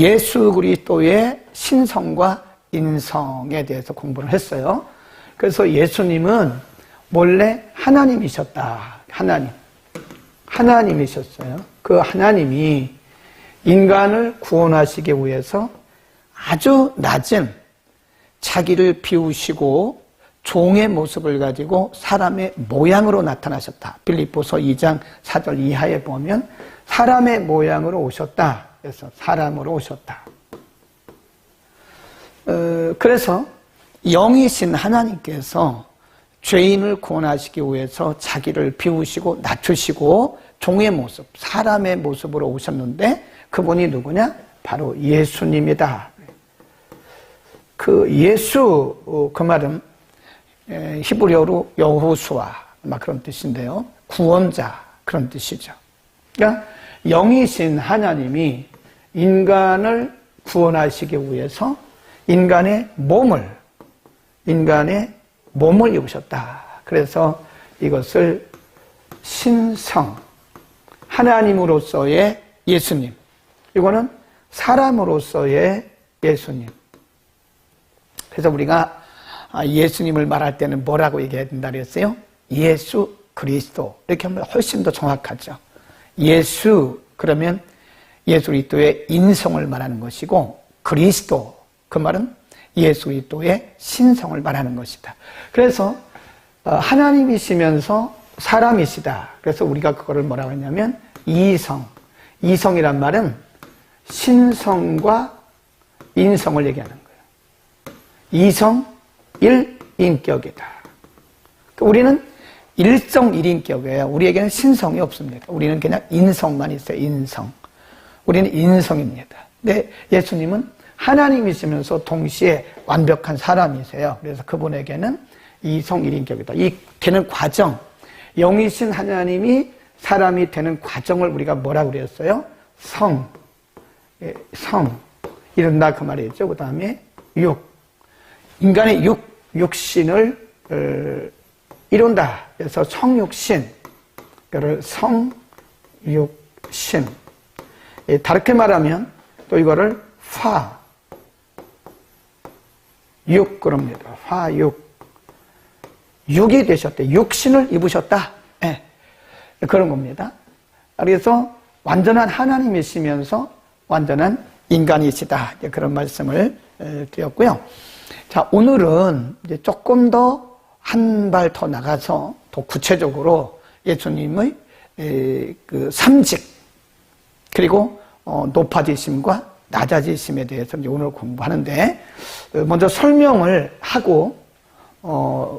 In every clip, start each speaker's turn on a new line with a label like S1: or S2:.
S1: 예수 그리스도의 신성과 인성에 대해서 공부를 했어요. 그래서 예수님은 원래 하나님이셨다. 하나님이셨어요. 그 하나님이 인간을 구원하시기 위해서 아주 낮은 자기를 비우시고 종의 모습을 가지고 사람의 모양으로 나타나셨다. 빌립보서 2장 4절 이하에 보면 사람의 모양으로 오셨다. 그래서 사람으로 오셨다. 그래서 영이신 하나님께서 죄인을 구원하시기 위해서 자기를 비우시고 낮추시고 종의 모습, 사람의 모습으로 오셨는데 그분이 누구냐? 바로 예수님이다. 그 예수, 그 말은 히브리어로 여호수아 막 그런 뜻인데요. 구원자 그런 뜻이죠. 그러니까 영이신 하나님이 인간을 구원하시기 위해서 인간의 몸을 입으셨다. 그래서 이것을 신성, 하나님으로서의 예수님, 이거는 사람으로서의 예수님. 그래서 우리가 예수님을 말할 때는 뭐라고 얘기해야 된다 그랬어요? 예수 그리스도. 이렇게 하면 훨씬 더 정확하죠. 예수, 그러면 예수 그리스도의 인성을 말하는 것이고, 그리스도, 그 말은 예수 그리스도의 신성을 말하는 것이다. 그래서 하나님이시면서 사람이시다. 그래서 우리가 그거를 뭐라고 했냐면 이성. 이성이란 말은 신성과 인성을 얘기하는 거예요. 이성, 일인격이다. 우리는 일성 일인격이에요. 우리에게는 신성이 없습니다. 우리는 그냥 인성만 있어요. 인성. 우리는 인성입니다. 근데 예수님은 하나님이시면서 동시에 완벽한 사람이세요. 그래서 그분에게는 이성 일인격이다. 이 되는 과정, 영이신 하나님이 사람이 되는 과정을 우리가 뭐라고 그랬어요? 성, 이른다 그 말이죠. 그 다음에 인간의 육신을 이룬다. 그래서 성육신, 이거를 성육신. 다르게 말하면 또 이거를 화육 그럽니다. 화육. 육이 되셨대. 육신을 입으셨다. 네. 그런 겁니다. 그래서 완전한 하나님이시면서 완전한 인간이시다. 그런 말씀을 드렸고요. 자, 오늘은 이제 조금 더 한 발 더 나가서 더 구체적으로 예수님의 그 삼직, 그리고 높아지심과 낮아지심에 대해서 이제 오늘 공부하는데, 먼저 설명을 하고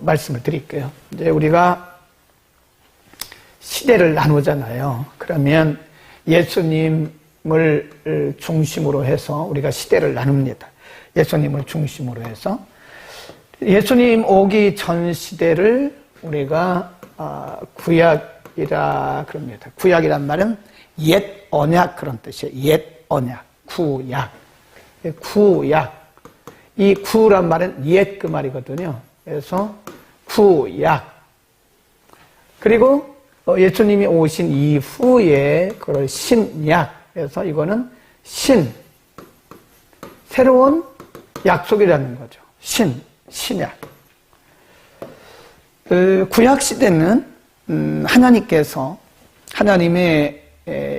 S1: 말씀을 드릴게요. 이제 우리가 시대를 나누잖아요. 그러면 예수님을 중심으로 해서 우리가 시대를 나눕니다. 예수님을 중심으로 해서 예수님 오기 전 시대를 우리가 구약이라 그럽니다. 구약이란 말은 옛 언약 그런 뜻이에요. 옛 언약, 구약. 이 구란 말은 옛 그 말이거든요. 그래서 구약. 그리고 예수님이 오신 이후에 그걸 신약. 그래서 이거는 새로운 약속이라는 거죠. 신약. 구약 시대는 하나님께서 하나님의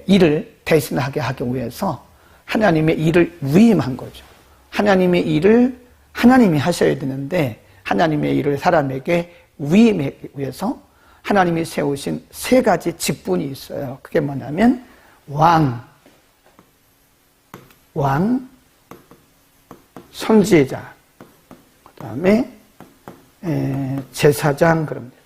S1: 일을 대신하게 하기 위해서 하나님의 일을 위임한 거죠. 하나님의 일을 하나님이 하셔야 되는데 하나님의 일을 사람에게 위임하기 위해서 하나님이 세우신 세 가지 직분이 있어요. 그게 뭐냐면 왕, 선지자, 그 다음에 제사장 그럽니다.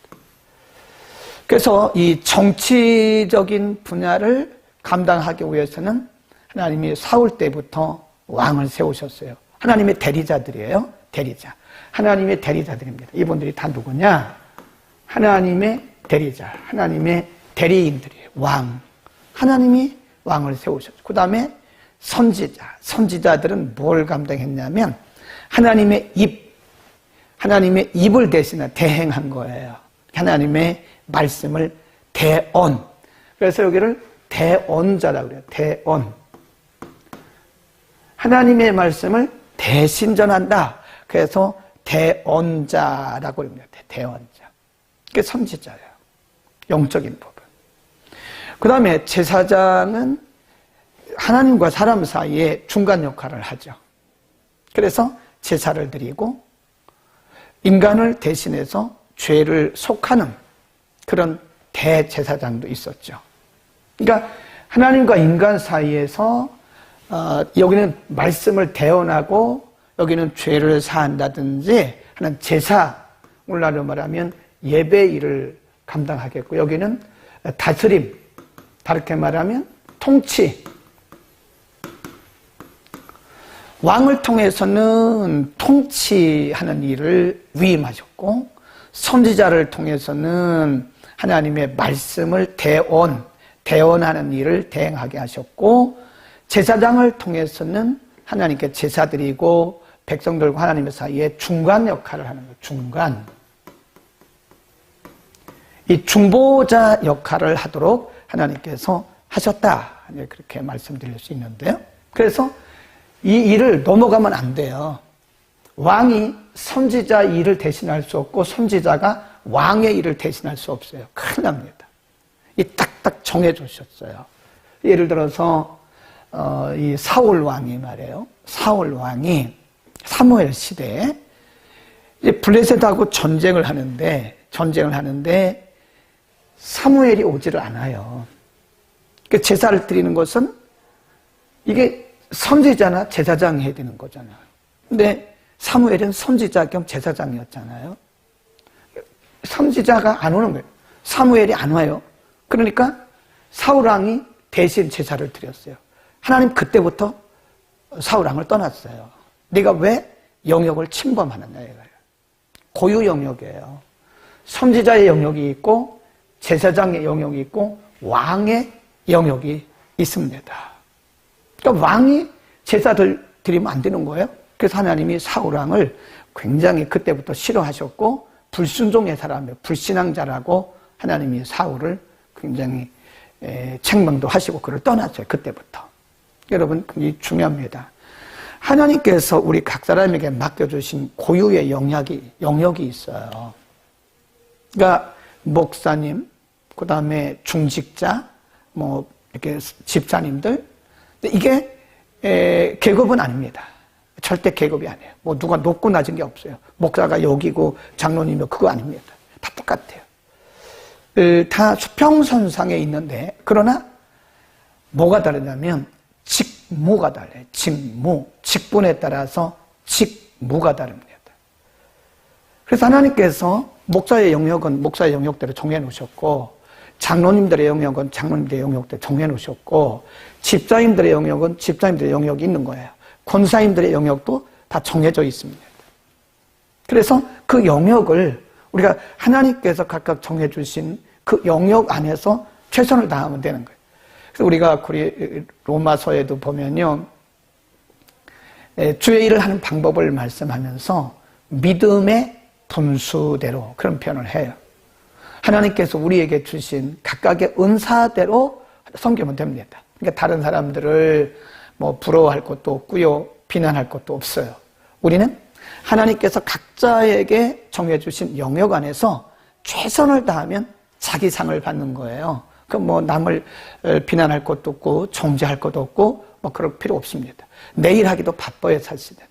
S1: 그래서 이 정치적인 분야를 감당하기 위해서는 하나님이 사울 때부터 왕을 세우셨어요. 하나님의 대리자들이에요. 대리자. 하나님의 대리자들입니다. 이분들이 다 누구냐? 하나님의 대리자, 하나님의 대리인들이에요. 왕. 하나님이 왕을 세우셨죠. 그 다음에 선지자. 선지자들은 뭘 감당했냐면 하나님의 입을 대신해 대행한 거예요. 하나님의 말씀을 대언. 그래서 여기를 대언자라고 그래요. 대언. 하나님의 말씀을 대신 전한다. 그래서 대언자라고 합니다. 대언자. 그게 선지자예요. 영적인 부분. 그 다음에 제사장은 하나님과 사람 사이에 중간 역할을 하죠. 그래서 제사를 드리고 인간을 대신해서 죄를 속하는 그런 대제사장도 있었죠. 그러니까 하나님과 인간 사이에서 여기는 말씀을 대언하고 여기는 죄를 사한다든지 하는 제사, 오늘날로 말하면 예배 일을 감당하겠고 여기는 다스림, 다르게 말하면 통치. 왕을 통해서는 통치하는 일을 위임하셨고 선지자를 통해서는 하나님의 말씀을 대언하는 일을 대행하게 하셨고 제사장을 통해서는 하나님께 제사 드리고 백성들과 하나님의 사이에 중간 역할을 하는 거예요. 중간. 이 중보자 역할을 하도록 하나님께서 하셨다. 그렇게 말씀드릴 수 있는데요. 그래서 이 일을 넘어가면 안 돼요. 왕이 선지자 일을 대신할 수 없고 선지자가 왕의 일을 대신할 수 없어요. 큰일 납니다. 이 딱딱 정해 주셨어요. 예를 들어서 이 사울 왕이 말이에요. 사울 왕이 사무엘 시대에 블레셋하고 전쟁을 하는데 사무엘이 오지를 않아요. 그 제사를 드리는 것은 이게 선지자나 제사장이 해야 되는 거잖아요. 근데 사무엘은 선지자 겸 제사장이었잖아요. 선지자가 안 오는 거예요. 사무엘이 안 와요. 그러니까 사울왕이 대신 제사를 드렸어요. 하나님 그때부터 사울왕을 떠났어요. 네가 왜 영역을 침범하느냐 이거예요. 고유 영역이에요. 선지자의 영역이 있고 제사장의 영역이 있고 왕의 영역이 있습니다. 그러니까 왕이 제사를 드리면 안 되는 거예요. 그래서 하나님이 사울왕을 굉장히 그때부터 싫어하셨고 불순종의 사람이에요. 불신앙자라고 하나님이 사울을 굉장히 책망도 하시고 그를 떠났어요. 그때부터. 여러분 굉장히 중요합니다. 하나님께서 우리 각 사람에게 맡겨주신 고유의 영역이 있어요. 그러니까 목사님, 그 다음에 중직자, 뭐 이렇게 집사님들, 이게 계급은 아닙니다. 절대 계급이 아니에요. 뭐 누가 높고 낮은 게 없어요. 목사가 여기고 장로님이 그거 아닙니다. 다 똑같아요. 다 수평선상에 있는데 그러나 뭐가 다르냐면 직무가 달라요. 직분에 따라서 직무가 다릅니다. 그래서 하나님께서 목사의 영역은 목사의 영역대로 정해 놓으셨고 장로님들의 영역은 장로님들의 영역대로 정해 놓으셨고 집사님들의 영역은 집사님들의 영역이 있는 거예요. 권사님들의 영역도 다 정해져 있습니다. 그래서 그 영역을 우리가 하나님께서 각각 정해주신 그 영역 안에서 최선을 다하면 되는 거예요. 그래서 우리가 로마서에도 보면요. 주의 일을 하는 방법을 말씀하면서 믿음의 분수대로 그런 표현을 해요. 하나님께서 우리에게 주신 각각의 은사대로 섬기면 됩니다. 그러니까 다른 사람들을 뭐 부러워할 것도 없고요. 비난할 것도 없어요. 우리는 하나님께서 각자에게 정해주신 영역 안에서 최선을 다하면 자기 상을 받는 거예요. 그럼 뭐 남을 비난할 것도 없고 정죄할 것도 없고 뭐 그럴 필요 없습니다. 내일 하기도 바빠요, 사실은.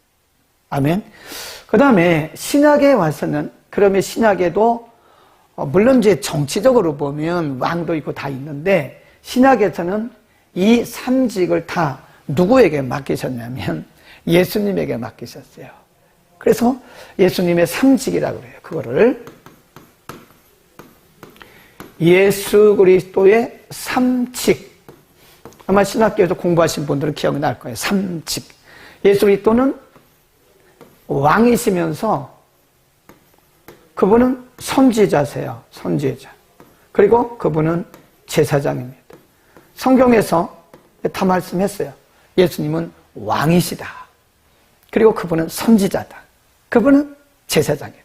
S1: 아멘. 그 다음에 신약에 와서는 그러면 신약에도 물론 이제 정치적으로 보면 왕도 있고 다 있는데 신약에서는 이 삼직을 다 누구에게 맡기셨냐면 예수님에게 맡기셨어요. 그래서 예수님의 삼직이라고 그래요. 그거를 예수 그리스도의 삼직. 아마 신학교에서 공부하신 분들은 기억이 날 거예요. 삼직. 예수 그리스도는 왕이시면서 그분은 선지자세요. 선지자. 그리고 그분은 제사장입니다. 성경에서 다 말씀했어요. 예수님은 왕이시다. 그리고 그분은 선지자다. 그분은 제사장이다.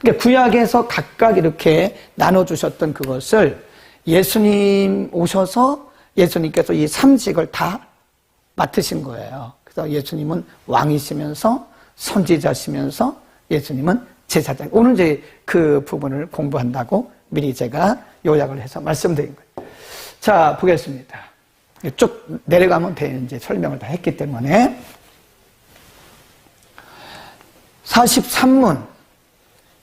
S1: 그러니까 구약에서 각각 이렇게 나눠주셨던 그것을 예수님 오셔서 예수님께서 이 삼직을 다 맡으신 거예요. 그래서 예수님은 왕이시면서 선지자시면서 예수님은 제사장. 오늘 이제 그 부분을 공부한다고 미리 제가 요약을 해서 말씀드린 거예요. 자, 보겠습니다. 쭉 내려가면 돼. 이제 설명을 다 했기 때문에. 43문.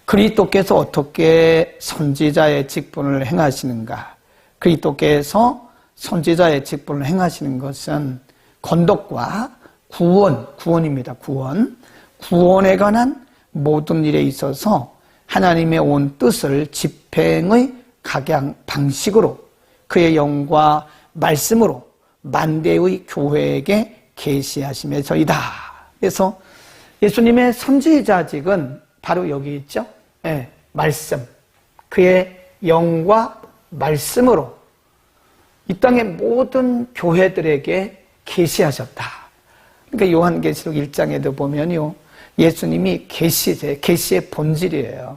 S1: 그리스도께서 어떻게 선지자의 직분을 행하시는가? 그리스도께서 선지자의 직분을 행하시는 것은 건덕과 구원입니다. 구원에 관한 모든 일에 있어서 하나님의 온 뜻을 집행의 각양 방식으로 그의 영과 말씀으로 만대의 교회에게 계시하심에서이다. 그래서 예수님의 선지자직은 바로 여기 있죠. 네, 말씀. 그의 영과 말씀으로 이 땅의 모든 교회들에게 계시하셨다. 그러니까 요한계시록 1장에도 보면요, 예수님이 계시의 본질이에요.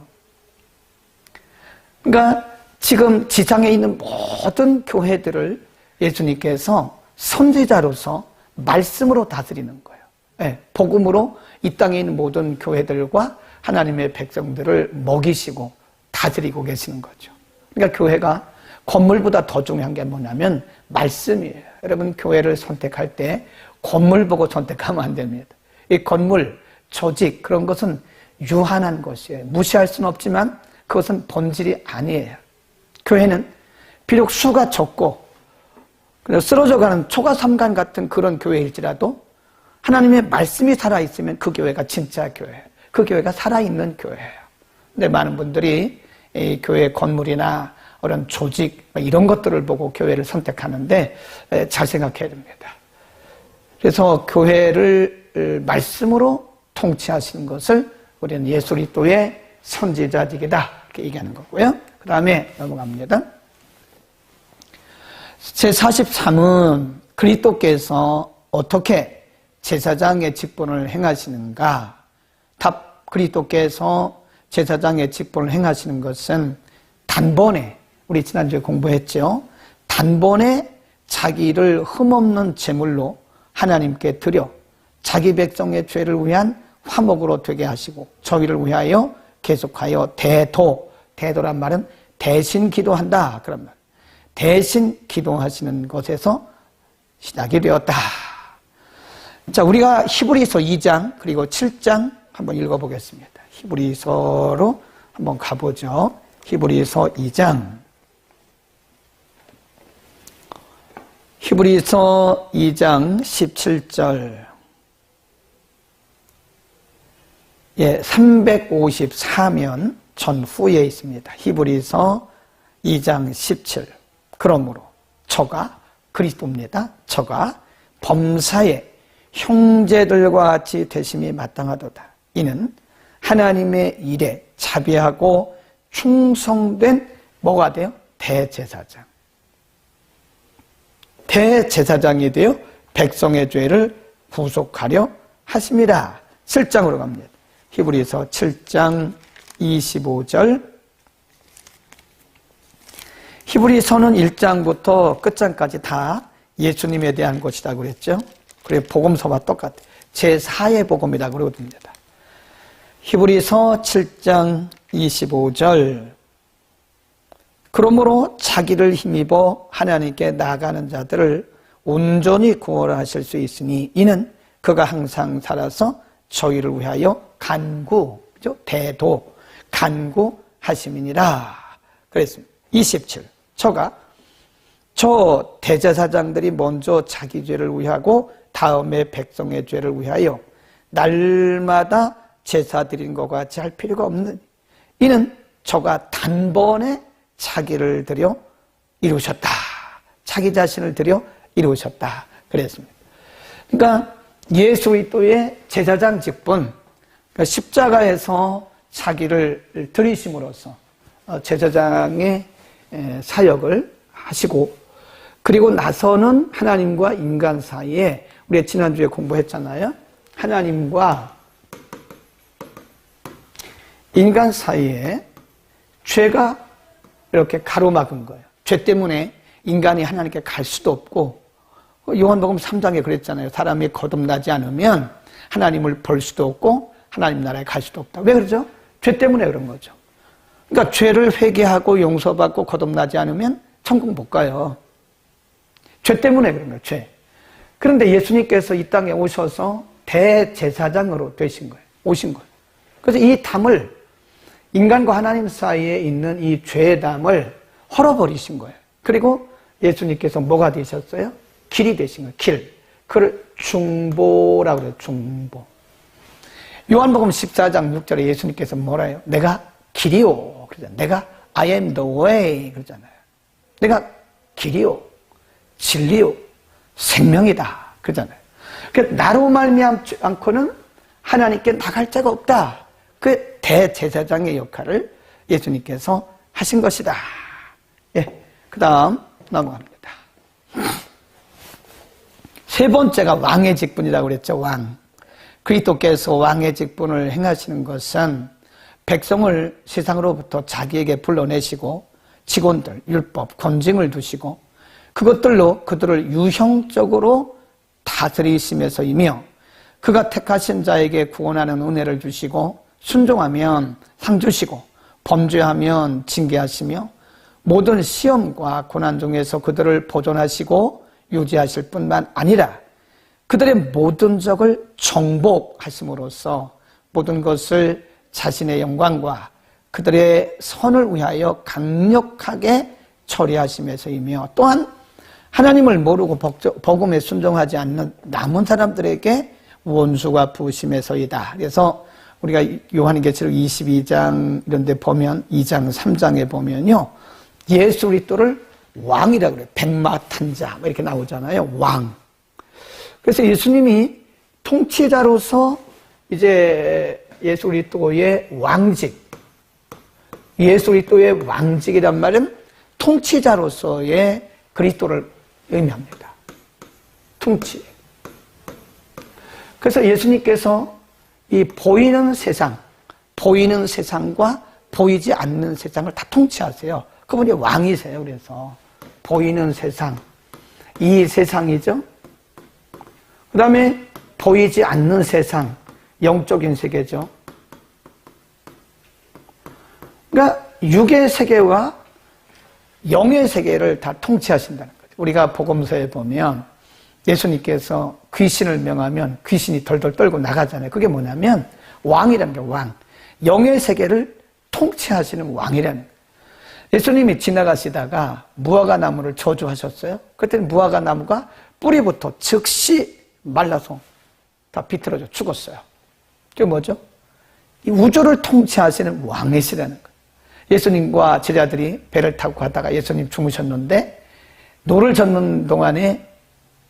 S1: 그러니까 지금 지상에 있는 모든 교회들을 예수님께서 선지자로서 말씀으로 다스리는 거예요. 네, 복음으로 이 땅에 있는 모든 교회들과 하나님의 백성들을 먹이시고 다스리고 계시는 거죠. 그러니까 교회가 건물보다 더 중요한 게 뭐냐면 말씀이에요. 여러분, 교회를 선택할 때 건물 보고 선택하면 안 됩니다. 이 건물, 조직, 그런 것은 유한한 것이에요. 무시할 수는 없지만 그것은 본질이 아니에요. 교회는 비록 수가 적고 쓰러져가는 초가삼간 같은 그런 교회일지라도 하나님의 말씀이 살아있으면 그 교회가 진짜 교회예요. 그 교회가 살아있는 교회예요. 근데 많은 분들이 이 교회 건물이나 그런 조직 이런 것들을 보고 교회를 선택하는데 잘 생각해야 됩니다. 그래서 교회를 말씀으로 통치하시는 것을 우리는 예수 그리스도의 선지자직이다 이렇게 얘기하는 거고요. 그 다음에 넘어갑니다. 제43은 그리스도께서 어떻게 제사장의 직분을 행하시는가? 답, 그리스도께서 제사장의 직분을 행하시는 것은 단번에, 우리 지난주에 공부했죠. 단번에 자기를 흠없는 제물로 하나님께 드려 자기 백성의 죄를 위한 화목으로 되게 하시고 저희를 위하여 계속하여 대도란 말은 대신 기도한다. 그런 말. 대신 기도하시는 것에서 시작이 되었다. 자, 우리가 히브리서 2장 그리고 7장 한번 읽어보겠습니다. 히브리서로 한번 가보죠. 히브리서 2장. 히브리서 2장 17절. 354면 전후에 있습니다. 히브리서 2장 17. 그러므로 저가 그리스도입니다. 저가 범사에 형제들과 같이 되심이 마땅하도다. 이는 하나님의 일에 자비하고 충성된 뭐가 돼요? 대제사장. 대제사장이 되어 백성의 죄를 구속하려 하심이라. 7장으로 갑니다. 히브리서 7장 25절. 히브리서는 1장부터 끝장까지 다 예수님에 대한 것이라고 그랬죠. 그리고 복음서와 똑같아요. 제4의 복음이라고 그러거든요. 히브리서 7장 25절. 그러므로 자기를 힘입어 하나님께 나아가는 자들을 온전히 구원하실 수 있으니 이는 그가 항상 살아서 저희를 위하여 간구하심이니라. 그랬습니다. 27. 저 대제사장들이 먼저 자기 죄를 위하고 다음에 백성의 죄를 위하여 날마다 제사 드린 것 같이 할 필요가 없는, 이는 저가 단번에 자기를 들여 이루셨다. 자기 자신을 들여 이루셨다. 그랬습니다. 그러니까 예수 그리스도의 제사장 직분, 그러니까 십자가에서 자기를 들이심으로써 제사장의 사역을 하시고, 그리고 나서는 하나님과 인간 사이에, 우리가 지난주에 공부했잖아요. 하나님과 인간 사이에 죄가 이렇게 가로막은 거예요. 죄 때문에 인간이 하나님께 갈 수도 없고 요한복음 3장에 그랬잖아요. 사람이 거듭나지 않으면 하나님을 볼 수도 없고 하나님 나라에 갈 수도 없다. 왜 그러죠? 죄 때문에 그런 거죠. 그러니까 죄를 회개하고 용서받고 거듭나지 않으면 천국 못 가요. 죄 때문에 그런 거예요. 죄. 그런데 예수님께서 이 땅에 오셔서 대제사장으로 되신 거예요. 오신 거예요. 그래서 이 담을, 인간과 하나님 사이에 있는 이 죄의 담을 헐어버리신 거예요. 그리고 예수님께서 뭐가 되셨어요? 길이 되신 거예요. 길. 그걸 중보라고 그래요. 중보. 요한복음 14장 6절에 예수님께서 뭐라 해요? 내가 길이요. 그러잖아요. 내가 I am the way. 그러잖아요. 내가 길이요. 진리요. 생명이다. 그러잖아요. 그러니까 나로 말미암지 않고는 하나님께 나갈 자가 없다. 그 대제사장의 역할을 예수님께서 하신 것이다. 예. 그 다음 넘어갑니다. 세 번째가 왕의 직분이라고 그랬죠. 왕. 그리스도께서 왕의 직분을 행하시는 것은 백성을 세상으로부터 자기에게 불러내시고 직원들, 율법, 권징을 두시고 그것들로 그들을 유형적으로 다스리심에서이며 그가 택하신 자에게 구원하는 은혜를 주시고 순종하면 상 주시고 범죄하면 징계하시며 모든 시험과 고난 중에서 그들을 보존하시고 유지하실 뿐만 아니라 그들의 모든 적을 정복하심으로써 모든 것을 자신의 영광과 그들의 선을 위하여 강력하게 처리하심에서이며 또한 하나님을 모르고 복음에 순종하지 않는 남은 사람들에게 원수가 부으심에서이다. 그래서 우리가 요한계시록 22장 이런 데 보면 2장 3장에 보면요. 예수 그리스도를 왕이라고 그래요. 백마탄자 이렇게 나오잖아요. 왕. 그래서 예수님이 통치자로서 이제 예수 그리스도의 왕직, 예수 그리스도의 왕직이란 말은 통치자로서의 그리스도를 의미합니다. 통치. 그래서 예수님께서 이 보이는 세상, 보이는 세상과 보이지 않는 세상을 다 통치하세요. 그분이 왕이세요. 그래서 보이는 세상, 이 세상이죠. 그 다음에 보이지 않는 세상, 영적인 세계죠. 그러니까 육의 세계와 영의 세계를 다 통치하신다는 거죠. 우리가 복음서에 보면 예수님께서 귀신을 명하면 귀신이 덜덜 떨고 나가잖아요. 그게 뭐냐면 왕이라는 게 왕. 영의 세계를 통치하시는 왕이라는 거예요. 예수님이 지나가시다가 무화과 나무를 저주하셨어요. 그랬더니 무화과 나무가 뿌리부터 즉시 말라서 다 비틀어져 죽었어요. 그게 뭐죠? 이 우주를 통치하시는 왕이시라는 거예요. 예수님과 제자들이 배를 타고 가다가 예수님 주무셨는데 노를 젓는 동안에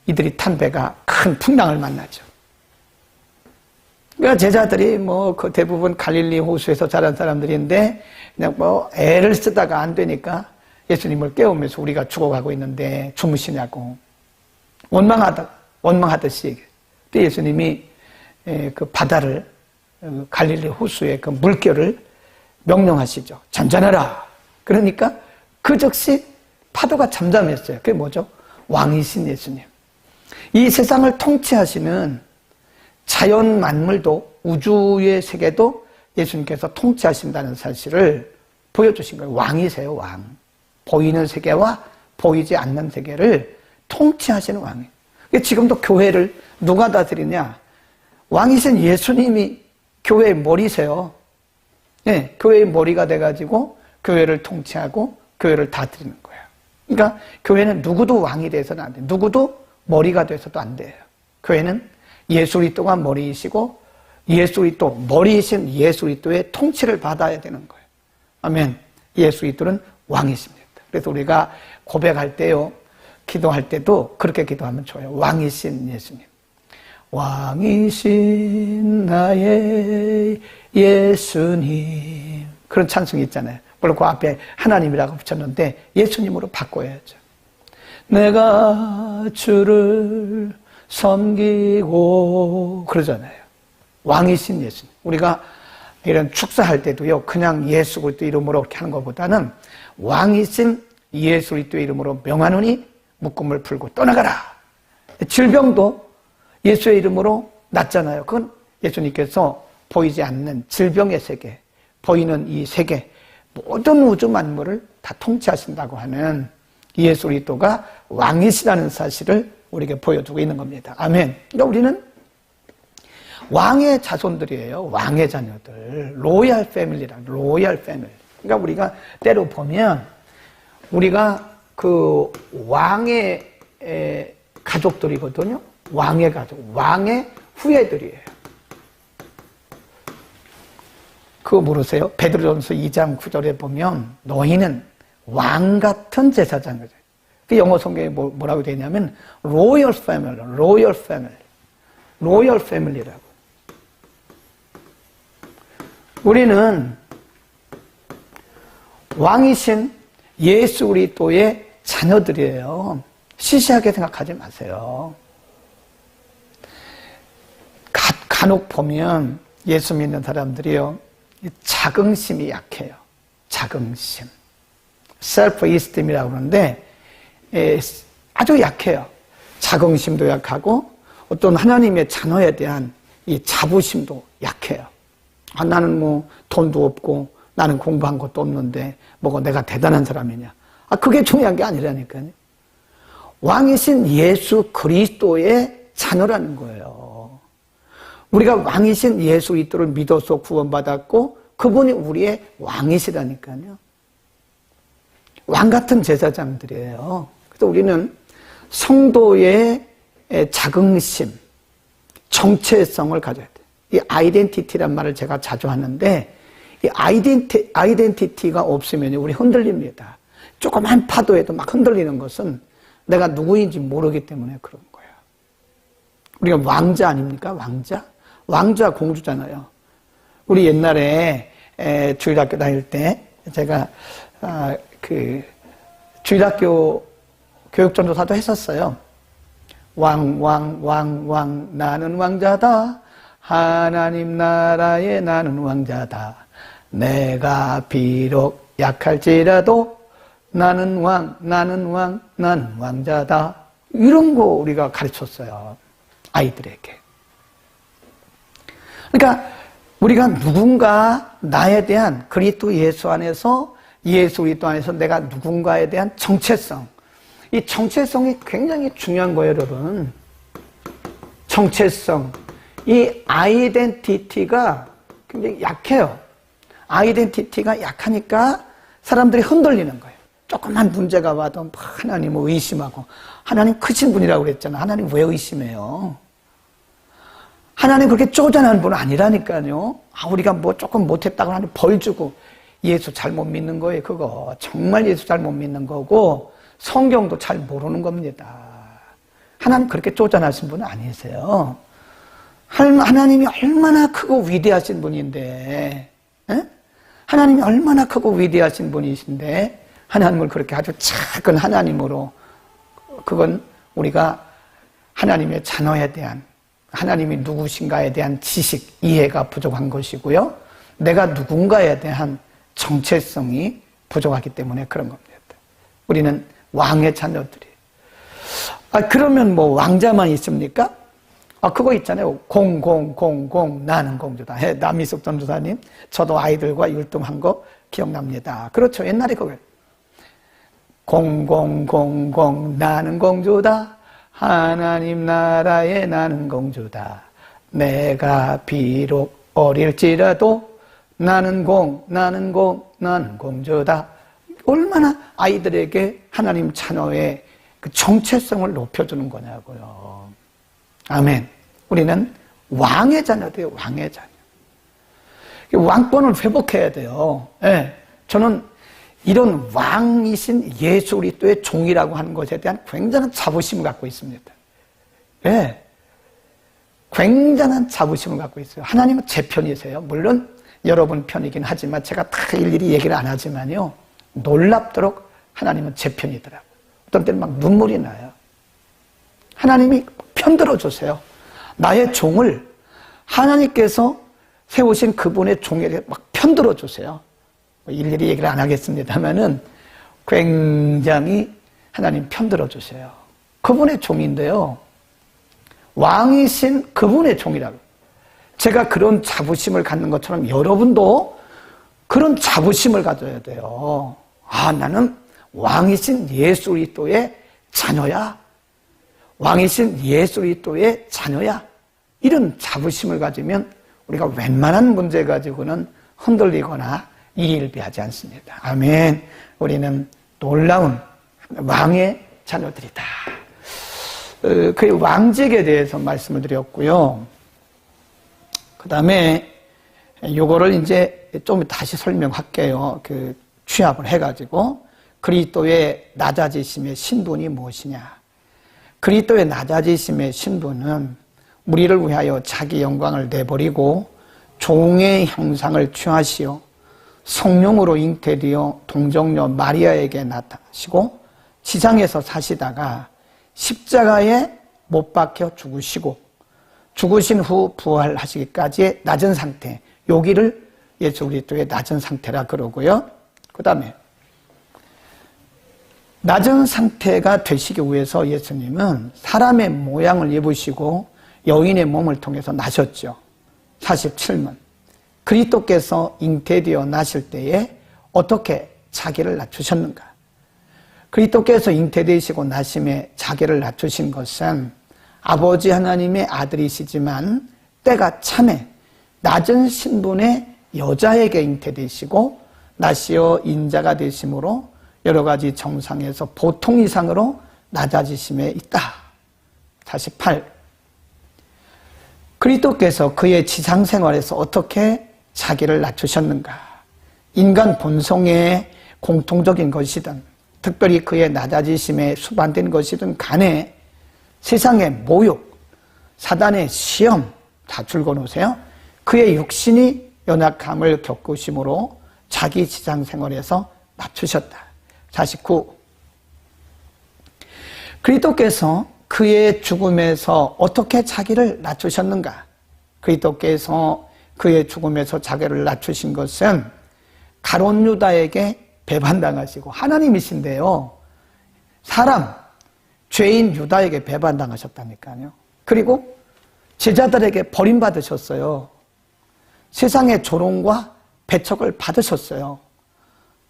S1: 이들이 탄 배가 큰 풍랑을 만나죠. 그러니까 제자들이 그 대부분 갈릴리 호수에서 자란 사람들인데 그냥 애를 쓰다가 안 되니까 예수님을 깨우면서 우리가 죽어가고 있는데 주무시냐고 원망하듯이. 근데 예수님이 그 바다를 갈릴리 호수의 그 물결을 명령하시죠. 잠잠해라. 그러니까 그 즉시 파도가 잠잠했어요. 그게 뭐죠? 왕이신 예수님. 이 세상을 통치하시는 자연 만물도 우주의 세계도 예수님께서 통치하신다는 사실을 보여주신 거예요. 왕이세요. 왕. 보이는 세계와 보이지 않는 세계를 통치하시는 왕이에요. 지금도 교회를 누가 다스리냐? 왕이신 예수님이 교회의 머리세요. 네, 교회의 머리가 돼가지고 교회를 통치하고 교회를 다스리는 거예요. 그러니까 교회는 누구도 왕이 돼서는 안 돼요. 누구도 머리가 돼서도 안 돼요. 교회는 예수 그리스도가 머리이시고 예수 그리스도 머리이신 예수 그리스도의 통치를 받아야 되는 거예요. 아멘. 예수 그리스도는 왕이십니다. 그래서 우리가 고백할 때요, 기도할 때도 그렇게 기도하면 좋아요. 왕이신 예수님. 왕이신 나의 예수님. 그런 찬송이 있잖아요. 물론 그 앞에 하나님이라고 붙였는데 예수님으로 바꿔야죠. 내가 주를 섬기고 그러잖아요. 왕이신 예수님. 우리가 이런 축사할 때도요, 그냥 예수 그리스도 이름으로 이렇게 하는 것보다는 왕이신 예수 그리스도 이름으로 명하노니 묶음을 풀고 떠나가라. 질병도 예수의 이름으로 낫잖아요. 그건 예수님께서 보이지 않는 질병의 세계, 보이는 이 세계, 모든 우주 만물을 다 통치하신다고 하는 예수 그리스도가 왕이시라는 사실을 우리에게 보여주고 있는 겁니다. 아멘. 그러니까 우리는 왕의 자손들이에요. 왕의 자녀들. 로얄 패밀리라. 로얄 패밀리. 그러니까 우리가 때로 보면 우리가 그 왕의 가족들이거든요. 왕의 가족. 왕의 후예들이에요. 그거 모르세요? 베드로전서 2장 9절에 보면 너희는 왕 같은 제사장이죠. 그 영어 성경에 뭐라고 되냐면 로열 패밀리, 로열 패밀리, 로열 패밀리라고. 우리는 왕이신 예수 그리스도의 자녀들이에요. 시시하게 생각하지 마세요. 간혹 보면 예수 믿는 사람들이요, 자긍심이 약해요. 자긍심. self-esteem이라고 그러는데 아주 약해요. 자긍심도 약하고 어떤 하나님의 자녀에 대한 이 자부심도 약해요. 아, 나는 뭐 돈도 없고 나는 공부한 것도 없는데 뭐가 내가 대단한 사람이냐. 아, 그게 중요한 게 아니라니까요. 왕이신 예수 그리스도의 자녀라는 거예요. 우리가 왕이신 예수 그리스도를 믿어서 구원받았고 그분이 우리의 왕이시라니까요. 왕 같은 제사장들이에요. 그래서 우리는 성도의 자긍심, 정체성을 가져야 돼요. 이 아이덴티티란 말을 제가 자주 하는데 이 아이덴티티가 없으면 우리 흔들립니다. 조그만 파도에도 막 흔들리는 것은 내가 누구인지 모르기 때문에 그런 거예요. 우리가 왕자 아닙니까? 왕자? 왕자 공주잖아요. 우리 옛날에 주일학교 다닐 때 제가 주일학교 교육전도사도 했었어요. 왕 나는 왕자다. 하나님 나라에 나는 왕자다. 내가 비록 약할지라도 나는 왕자다. 이런 거 우리가 가르쳤어요. 아이들에게. 그러니까 우리가 누군가 나에 대한 그리스도 예수 안에서 예수 그리스도 안에서 내가 누군가에 대한 정체성. 이 정체성이 굉장히 중요한 거예요, 여러분. 정체성. 이 아이덴티티가 굉장히 약해요. 아이덴티티가 약하니까 사람들이 흔들리는 거예요. 조그만 문제가 와도 하나님을 의심하고 하나님 크신 분이라고 그랬잖아. 하나님 왜 의심해요? 하나님 그렇게 쪼잔한 분 아니라니까요. 우리가 뭐 조금 못했다고 하나님 벌 주고 예수 잘못 믿는 거예요. 그거 정말 예수 잘못 믿는 거고 성경도 잘 모르는 겁니다. 하나님 그렇게 쪼잔하신 분은 아니세요. 하나님이 얼마나 크고 위대하신 분인데, 하나님이 얼마나 크고 위대하신 분이신데 하나님을 그렇게 아주 작은 하나님으로, 그건 우리가 하나님의 자녀에 대한, 하나님이 누구신가에 대한 지식, 이해가 부족한 것이고요. 내가 누군가에 대한 정체성이 부족하기 때문에 그런 겁니다. 우리는 왕의 자녀들이. 그러면 뭐 왕자만 있습니까? 그거 있잖아요. 나는 공주다. 남희숙 전도사님, 저도 아이들과 율동한 거 기억납니다. 그렇죠. 옛날에 그걸. 나는 공주다. 하나님 나라에 나는 공주다. 내가 비록 어릴지라도 나는 공주다. 얼마나 아이들에게 하나님 자녀의 그 정체성을 높여주는 거냐고요. 아멘. 우리는 왕의 자녀들이에요. 왕의 자녀. 왕권을 회복해야 돼요. 예. 저는 이런 왕이신 예수 그리스도의 종이라고 하는 것에 대한 굉장한 자부심을 갖고 있습니다. 예. 굉장한 자부심을 갖고 있어요. 하나님은 제 편이세요. 물론 여러분 편이긴 하지만 제가 다 일일이 얘기를 안 하지만요. 놀랍도록 하나님은 제 편이더라고요. 어떤 때는 막 눈물이 나요. 하나님이 편들어 주세요. 나의 종을 하나님께서 세우신 그분의 종에게 막 편들어 주세요. 일일이 얘기를 안 하겠습니다만은 굉장히 하나님 편들어 주세요. 그분의 종인데요. 왕이신 그분의 종이라고. 제가 그런 자부심을 갖는 것처럼 여러분도 그런 자부심을 가져야 돼요. 아, 나는 왕이신 예수 그리스도의 자녀야. 왕이신 예수 그리스도의 자녀야. 이런 자부심을 가지면 우리가 웬만한 문제 가지고는 흔들리거나 일일비하지 않습니다. 아멘. 우리는 놀라운 왕의 자녀들이다. 그 왕직에 대해서 말씀을 드렸고요. 그 다음에 요거를 이제 좀 다시 설명할게요. 그 취합을 해가지고 그리스도의 낮아지심의 신분이 무엇이냐. 그리스도의 낮아지심의 신분은 우리를 위하여 자기 영광을 내버리고 종의 형상을 취하시어 성령으로 잉태되어 동정녀 마리아에게 나타나시고 지상에서 사시다가 십자가에 못 박혀 죽으시고 죽으신 후 부활하시기까지의 낮은 상태, 여기를 예수 그리스도의 낮은 상태라 그러고요. 그 다음에 낮은 상태가 되시기 위해서 예수님은 사람의 모양을 입으시고 여인의 몸을 통해서 나셨죠. 47문. 그리스도께서 잉태되어 나실 때에 어떻게 자기를 낮추셨는가? 그리스도께서 잉태되시고 나심에 자기를 낮추신 것은 아버지 하나님의 아들이시지만 때가 참에 낮은 신분의 여자에게 잉태되시고 나시어 인자가 되심으로 여러 가지 정상에서 보통 이상으로 낮아지심에 있다. 48. 그리스도께서 그의 지상 생활에서 어떻게 자기를 낮추셨는가? 인간 본성의 공통적인 것이든 특별히 그의 낮아지심에 수반된 것이든 간에 세상의 모욕, 사단의 시험 다 줄거놓으세요. 그의 육신이 연약함을 겪으심으로 자기 지상 생활에서 낮추셨다. 49. 그리스도께서 그의 죽음에서 어떻게 자기를 낮추셨는가? 그리스도께서 그의 죽음에서 자기를 낮추신 것은 가룟 유다에게 배반당하시고 하나님이신데요. 사람, 죄인 유다에게 배반당하셨다니까요. 그리고 제자들에게 버림받으셨어요. 세상의 조롱과 배척을 받으셨어요.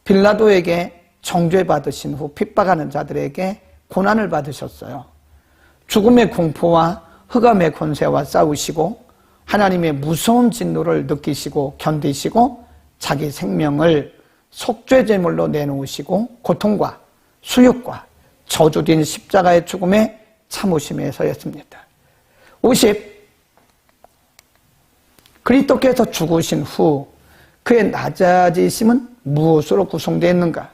S1: 빌라도에게 정죄받으신 후 핍박하는 자들에게 고난을 받으셨어요. 죽음의 공포와 흑암의 권세와 싸우시고 하나님의 무서운 진노를 느끼시고 견디시고 자기 생명을 속죄제물로 내놓으시고 고통과 수욕과 저주된 십자가의 죽음에 참으심에서였습니다. 50. 그리스도께서 죽으신 후 그의 낮아지심은 무엇으로 구성되어 있는가?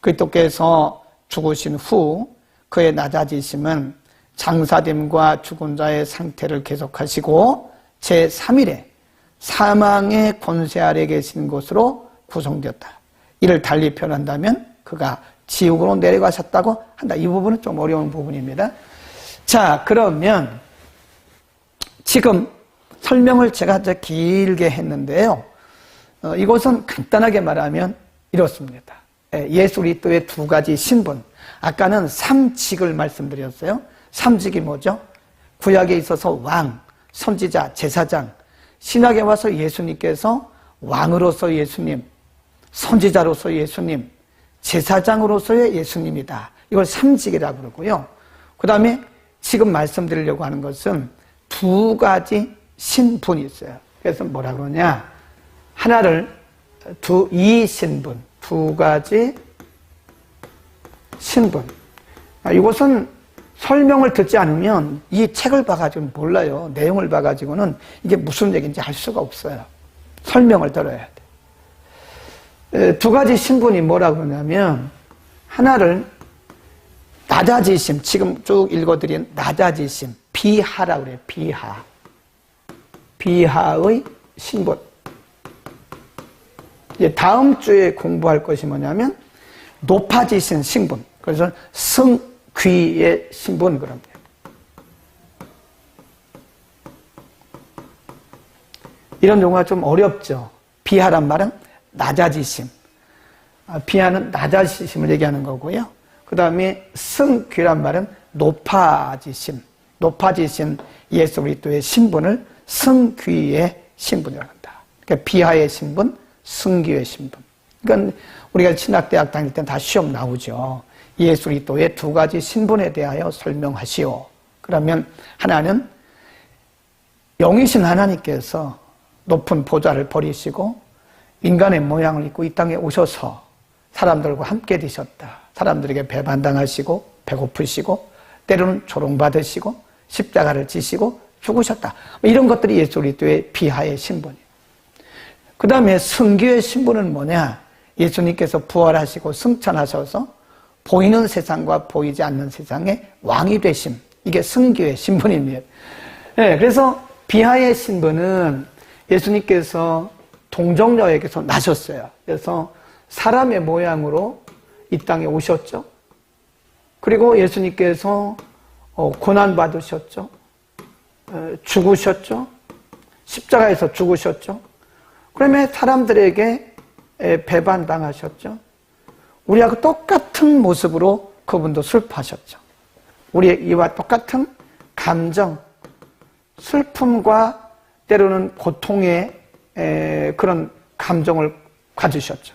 S1: 그리스도께서 죽으신 후 그의 낮아지심은 장사됨과 죽은 자의 상태를 계속하시고 제3일에 사망의 권세 아래 계신 것으로 구성되었다. 이를 달리 표현한다면 그가 지옥으로 내려가셨다고 한다. 이 부분은 좀 어려운 부분입니다. 자, 그러면 지금 설명을 제가 길게 했는데요. 이것은 간단하게 말하면 이렇습니다. 예수 그리스도의 두 가지 신분. 아까는 삼직을 말씀드렸어요. 삼직이 뭐죠? 구약에 있어서 왕, 선지자, 제사장. 신약에 와서 예수님께서 왕으로서 예수님, 선지자로서 예수님, 제사장으로서의 예수님이다. 이걸 삼직이라고 그러고요. 그 다음에 지금 말씀드리려고 하는 것은 두 가지 신분이 있어요. 그래서 뭐라 그러냐? 하나를 이 신분, 두 가지 신분. 이것은 설명을 듣지 않으면 이 책을 봐가지고 몰라요. 내용을 봐가지고는 이게 무슨 얘기인지 알 수가 없어요. 설명을 들어야 돼. 두 가지 신분이 뭐라고 그러냐면 하나를 낮아지심, 지금 쭉 읽어드린 낮아지심, 비하라고 그래요. 비하. 비하의 신분. 이제 다음 주에 공부할 것이 뭐냐면 높아지신 신분. 그래서 승귀의 신분 그럽니다. 이런 용어가 좀 어렵죠. 비하란 말은 낮아지심. 비하는 낮아지심을 얘기하는 거고요. 그 다음에 승귀란 말은 높아지심. 높아지신 예수 그리스도의 신분을 승귀의 신분이라고 한다. 그러니까 비하의 신분, 승귀의 신분. 그러니까 우리가 신학대학 다닐 때 다 시험 나오죠. 예수 그리스도의 두 가지 신분에 대하여 설명하시오. 그러면 하나는 영이신 하나님께서 높은 보좌를 버리시고 인간의 모양을 입고 이 땅에 오셔서 사람들과 함께 되셨다. 사람들에게 배반당하시고 배고프시고 때로는 조롱받으시고 십자가를 지시고 죽으셨다. 이런 것들이 예수 그리스도의 비하의 신분이에요. 그 다음에 승귀의 신분은 뭐냐? 예수님께서 부활하시고 승천하셔서 보이는 세상과 보이지 않는 세상의 왕이 되심. 이게 승귀의 신분입니다. 네, 그래서 비하의 신분은 예수님께서 동정녀에게서 나셨어요. 그래서 사람의 모양으로 이 땅에 오셨죠. 그리고 예수님께서 고난받으셨죠. 죽으셨죠. 십자가에서 죽으셨죠. 그러면 사람들에게 배반당하셨죠. 우리하고 똑같은 모습으로 그분도 슬퍼하셨죠. 우리의 이와 똑같은 감정, 슬픔과 때로는 고통의 그런 감정을 가지셨죠.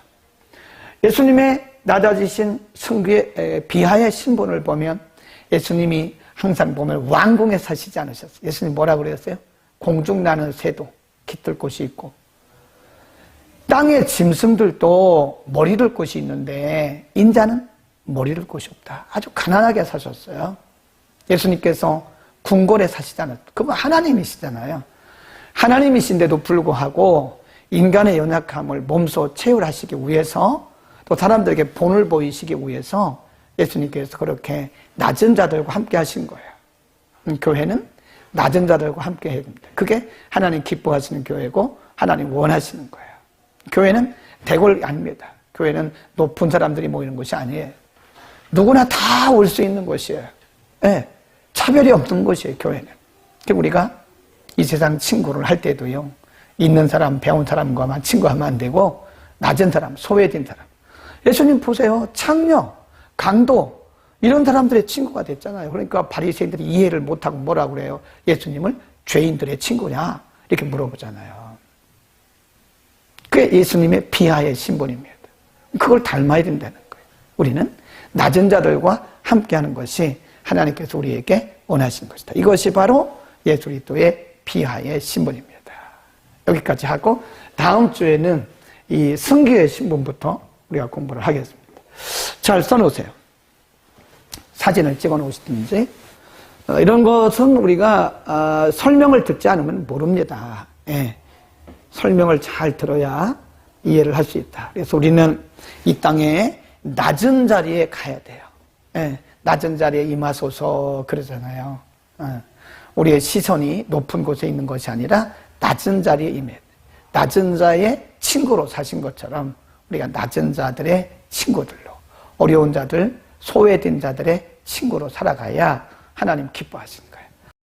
S1: 예수님의 낮아지신 승귀의 비하의 신분을 보면 예수님이 항상 보면 왕궁에 사시지 않으셨어요. 예수님 뭐라고 그랬어요? 공중 나는 새도 깃들 곳이 있고 땅의 짐승들도 머리 둘 곳이 있는데 인자는 머리 둘 곳이 없다. 아주 가난하게 사셨어요. 예수님께서 궁궐에 사시지 않았어요. 그건 하나님이시잖아요. 하나님이신데도 불구하고 인간의 연약함을 몸소 체휼하시기 위해서 또 사람들에게 본을 보이시기 위해서 예수님께서 그렇게 낮은 자들과 함께 하신 거예요. 교회는 낮은 자들과 함께 해야 됩니다. 그게 하나님 기뻐하시는 교회고 하나님 원하시는 거예요. 교회는 대궐이 아닙니다. 교회는 높은 사람들이 모이는 곳이 아니에요. 누구나 다 올 수 있는 곳이에요. 네, 차별이 없는 곳이에요. 교회는. 우리가 이 세상 친구를 할 때도요, 있는 사람, 배운 사람과만 친구하면 안 되고 낮은 사람, 소외된 사람. 예수님 보세요. 창녀, 강도 이런 사람들의 친구가 됐잖아요. 그러니까 바리새인들이 이해를 못하고 뭐라고 그래요? 예수님을 죄인들의 친구냐? 이렇게 물어보잖아요. 그게 예수님의 비하의 신분입니다. 그걸 닮아야 된다는 거예요. 우리는 낮은 자들과 함께하는 것이 하나님께서 우리에게 원하신 것이다. 이것이 바로 예수 그리스도의 비하의 신분입니다. 여기까지 하고 다음 주에는 이 승귀의 신분부터 우리가 공부를 하겠습니다. 잘 써놓으세요. 사진을 찍어 놓으시든지 이런 것은 우리가 설명을 듣지 않으면 모릅니다. 예. 설명을 잘 들어야 이해를 할 수 있다. 그래서 우리는 이 땅에 낮은 자리에 가야 돼요. 예. 낮은 자리에 임하소서 그러잖아요. 우리의 시선이 높은 곳에 있는 것이 아니라 낮은 자리에 임해야 돼요. 낮은 자의 친구로 사신 것처럼 우리가 낮은 자들의 친구들로, 어려운 자들, 소외된 자들의 친구로 살아가야 하나님 기뻐하십니다.